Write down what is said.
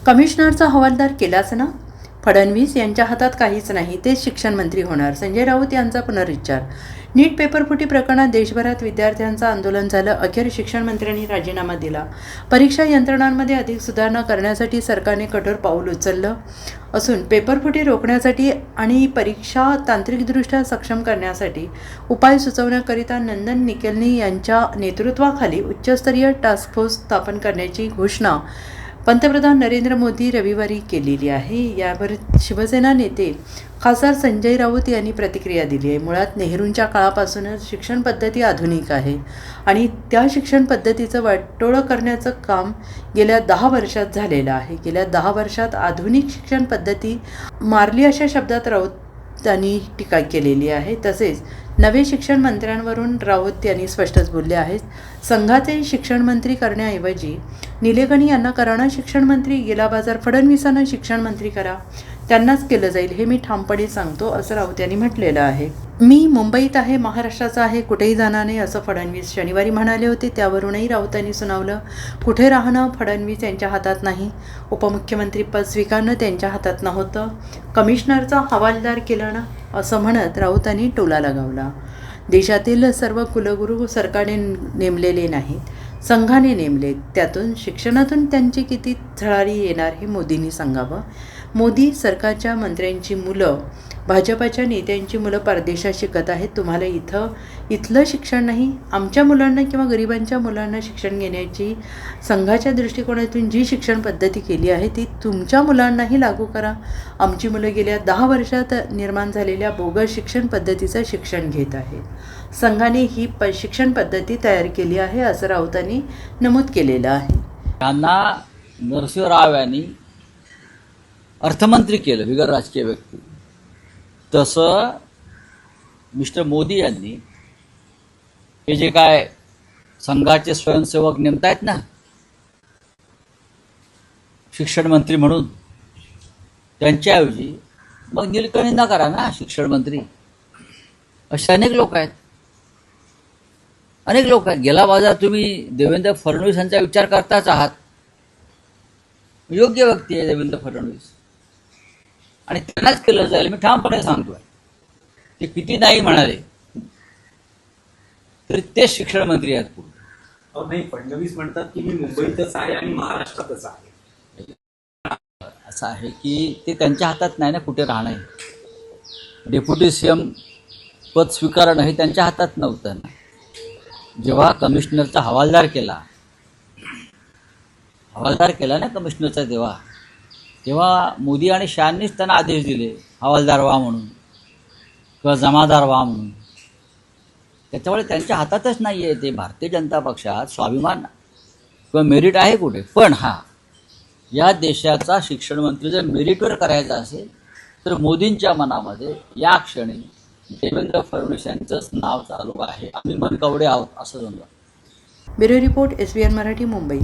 कमिशनरचा हवालदार केलाच ना? फडणवीस यांच्या हातात काहीच नाही, तेच शिक्षण मंत्री होणार. संजय राऊत यांचा पुनरुच्चार. नीट पेपरफुटी प्रकरणात देशभरात विद्यार्थ्यांचं आंदोलन झालं. अखेर शिक्षण मंत्र्यांनी राजीनामा दिला. परीक्षा यंत्रणांमध्ये अधिक सुधारणा करण्यासाठी सरकारने कठोर पाऊल उचललं असून पेपरफुटी रोखण्यासाठी आणि परीक्षा तांत्रिकदृष्ट्या सक्षम करण्यासाठी उपाय सुचवण्याकरिता नंदन निकेलनी यांच्या नेतृत्वाखाली उच्चस्तरीय टास्क फोर्स स्थापन करण्याची घोषणा पंतप्रधान नरेंद्र मोदी रविवारी केलेली आहे. यावर शिवसेना नेते खासदार संजय राऊत यांनी प्रतिक्रिया दिली आहे. मुळात नेहरूंच्या काळापासूनच शिक्षण पद्धती आधुनिक आहे आणि त्या शिक्षण पद्धतीचं वाटोळं करण्याचं काम गेल्या 10 वर्षात झालेलं आहे. गेल्या 10 वर्षात आधुनिक शिक्षण पद्धती मारली अशा शब्दात राऊत यांनी टीका केलेली आहे. तसेच नवे शिक्षण मंत्र्यांवरून राऊत यांनी स्पष्टच बोलले आहेत. संघाचे शिक्षण मंत्री करण्याऐवजी निलेकणी यांना करा ना शिक्षण मंत्री. गेला बाजार फडणवीसांना शिक्षण मंत्री करा, त्यांनाच केलं जाईल हे मी ठामपणे सांगतो, असं राऊत यांनी म्हटलेलं आहे. मी मुंबईत आहे, महाराष्ट्राचा आहे, कुठेही जाणार नाही असं फडणवीस शनिवारी म्हणाले होते. त्यावरूनही राऊतांनी सुनावलं. कुठे राहणं फडणवीस यांच्या हातात नाही. उपमुख्यमंत्री पद स्वीकारणं त्यांच्या हातात नव्हतं. कमिशनरचा हवालदार केला ना असं म्हणत राऊतांनी टोला लगावला. देशातील सर्व कुलगुरू सरकारने नेमलेले नाहीत, संघाने नेमले. त्यातून शिक्षणातून त्यांची किती झळाळी येणार हे मोदींनी सांगावं. मोदी सरकारच्या मंत्र्यांची मुलं, भाजपाच्या नेत्यांची मुलं परदेशात शिकत आहेत. तुम्हाला इथलं शिक्षण नाही. आमच्या मुलांना किंवा गरिबांच्या मुलांना शिक्षण घेण्याची संघाच्या दृष्टिकोनातून जी शिक्षण पद्धती केली आहे ती तुमच्या मुलांनाही लागू करा. आमची मुलं गेल्या 10 वर्षात निर्माण झालेल्या बोगस शिक्षण पद्धतीचं शिक्षण घेत आहेत. संघाने ही शिक्षण पद्धती तयार केली आहे असं राऊतांनी नमूद केलेलं आहे. त्यांना नरसिंह राव यांनी अर्थमंत्री केलं बिगर राजकीय व्यक्ती. तसं मिस्टर मोदी यांनी हे जे काय संघाचे स्वयंसेवक नेमतायत ना शिक्षण मंत्री म्हणून, त्यांच्याऐवजी मग निलकणींना करा ना शिक्षण मंत्री. असे अनेक लोक आहेत. गेला बाजार तुम्ही देवेंद्र फडणवीस यांचा विचार करताच आहात. योग्य व्यक्ती आहे देवेंद्र फडणवीस आणि त्यांनाच केलं जाईल. मी ठामपणे सांगतोय. ते किती नाही म्हणाले तरी तेच शिक्षण मंत्री आहेत पुढे. नाही, फडणवीस म्हणतात की मी मुंबईतच आहे आणि महाराष्ट्रातच आहे. असं आहे की ते त्यांच्या हातात नाही ना कुठे राहणं. डेप्युटी सीएम पद स्वीकारणं हे त्यांच्या हातात नव्हतं ना. जेव्हा कमिशनरचा हवालदार केला ना कमिशनरचा, तेव्हा मोदी आणि शहांनीच त्यांना आदेश दिले हवालदार व्हा म्हणून किंवा जमादार व्हा म्हणून. त्याच्यामुळे त्यांच्या हातातच नाही आहे ते. भारतीय जनता पक्षात स्वाभिमान किंवा मेरिट आहे कुठे. पण या देशाचा शिक्षण मंत्री जर मेरिटवर करायचा असेल तर मोदींच्या मनामध्ये या क्षणी देवेंद्र फडणवीस यांचंच नाव चालू आहे. आम्ही मनकवडे आहोत असं समजा. Bureau report, SBN Marathi, Mumbai.